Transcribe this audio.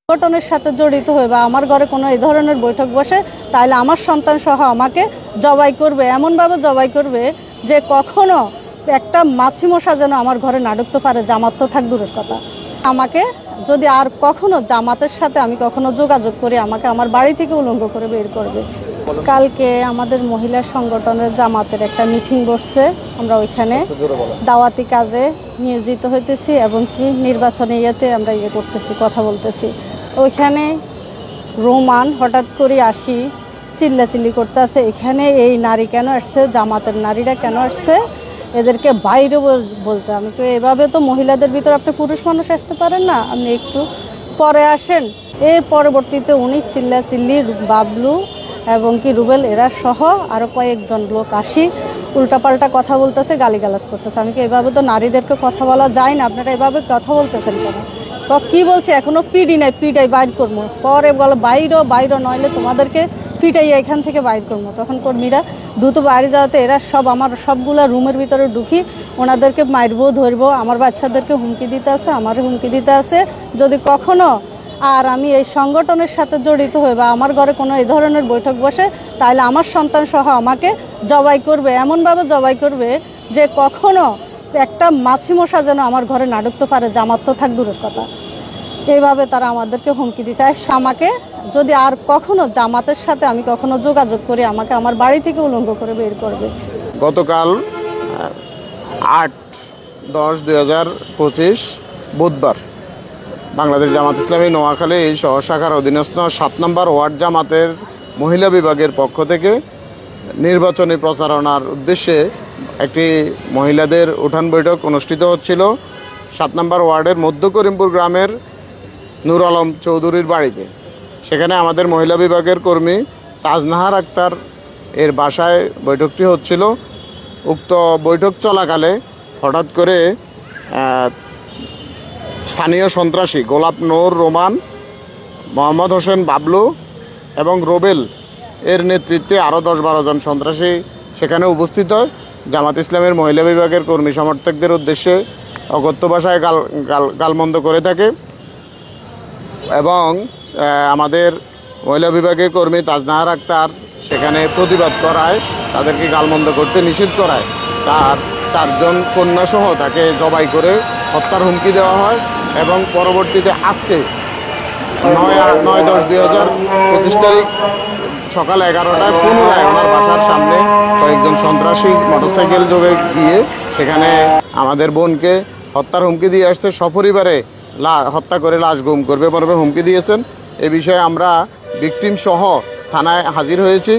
সংগঠনের সাথে জড়িত হয়ে বা আমার ঘরে কোনো এই ধরনের বৈঠক বসে তাহলে আমার সন্তান সহ আমাকে জবাই করবে, এমনভাবে জবাই করবে যে কখনো একটা মাছি মশা যেন আমার ঘরে না ঢুকতে পারে। জামাত তো থাক দূরের কথা, আমাকে যদি আর কখনো জামাতের সাথে আমি কখনো যোগাযোগ করি আমাকে আমার বাড়ি থেকে উলঙ্গ করে বের করবে। কালকে আমাদের মহিলা সংগঠনের জামাতের একটা মিটিং বসছে, আমরা ওইখানে দাওয়াতি কাজে নিয়োজিত হইতেছি এবং কি নির্বাচনী ইয়েতে আমরা করতেছি, কথা বলতেছি। ওইখানে রোমান হঠাৎ করে আসি চিল্লাচিল্লি করতে আছে, এখানে এই নারী কেন আসছে, জামাতের নারীরা কেন আসছে, এদেরকে বাইরে বলতে। আমি তো এভাবে তো মহিলাদের ভিতরে আপনি পুরুষ মানুষ আসতে পারেন না, আপনি একটু পরে আসেন। এর পরবর্তীতে উনি চিল্লাচিল্লি বাবলু এবং কি রুবেল এরা সহ আরও কয়েকজন লোক আসি উল্টাপাল্টা কথা বলতেছে, গালিগালাজ করতেছে। আমি কি এভাবে তো নারীদেরকে কথা বলা যায় না, আপনারা এভাবে কথা বলতেছেন কেন? তো কী বলছে, এখনও পিডি নাই, পিডাই বাইর করবো। পরে বলো বাইরও নইলে তোমাদেরকে পিটাই এখান থেকে বাইর করবো। তখন কর্মীরা দ্রুত বাইরে যাওয়াতে এরা সব আমার সবগুলা রুমের ভিতরে ঢুকি ওনাদেরকে মারবো ধরবো, আমার বাচ্চাদেরকে হুমকি দিতে আছে, আমার হুমকি দিতে আছে যদি কখনো আর আমি এই সংগঠনের সাথে জড়িত হয়ে বা আমার ঘরে কোনো এই ধরনের বৈঠক বসে তাহলে আমার সন্তান সহ আমাকে জবাই করবে, এমনভাবে জবাই করবে যে কখনো একটা মাছি মশা যেন আমার ঘরে না ঢুকতে পারে। জামাত তো থাক দূরের কথা, এইভাবে তারা আমাদেরকে হুমকি দিচ্ছে। আমাকে যদি আর কখনো জামাতের সাথে আমি কখনো যোগাযোগ করি আমাকে আমার বাড়ি থেকে উলঙ্গ করে বের করবে। গতকাল 8-10-2025 বুধবার বাংলাদেশ জামাত ইসলামী নোয়াখালী এই শহর শাখার অধীনস্থ 7 নম্বর ওয়ার্ড জামাতের মহিলা বিভাগের পক্ষ থেকে নির্বাচনী প্রচারণার উদ্দেশ্যে একটি মহিলাদের উঠান বৈঠক অনুষ্ঠিত হচ্ছিল 7 নম্বর ওয়ার্ডের মধ্য করিমপুর গ্রামের নূর আলম চৌধুরীর বাড়িতে। সেখানে আমাদের মহিলা বিভাগের কর্মী তাজনাহার আক্তার এর বাসায় বৈঠকটি হচ্ছিল। উক্ত বৈঠক চলাকালে হঠাৎ করে স্থানীয় সন্ত্রাসী গোলাপ নূর রোমান, মোহাম্মদ হোসেন বাবলু এবং রোবেল এর নেতৃত্বে আরও 10-12 জন সন্ত্রাসী সেখানে উপস্থিত হয়। জামাত ইসলামের মহিলা বিভাগের কর্মী সমর্থকদের উদ্দেশ্যে অকথ্য ভাষায় গালমন্দ করে থাকে এবং আমাদের মহিলা বিভাগের কর্মী তাজনাহার আক্তার সেখানে প্রতিবাদ করায়, তাদেরকে গালমন্দ করতে নিষেধ করায় তার 4 জন কন্যাসহ তাকে জবাই করে হত্যার হুমকি দেওয়া হয় এবং পরবর্তীতে আজকে 9-10-2025 তারিখ সকাল 11টায় পুনরায় ওনার বাসার সামনে কয়েকজন সন্ত্রাসী মোটরসাইকেল যোগে গিয়ে সেখানে আমাদের বোনকে হত্যার হুমকি দিয়ে আসছে। সপরিবারে হত্যা করে লাশ গুম করবে হুমকি দিয়েছেন। এ বিষয়ে আমরা ভিকটিম সহ থানায় হাজির হয়েছি।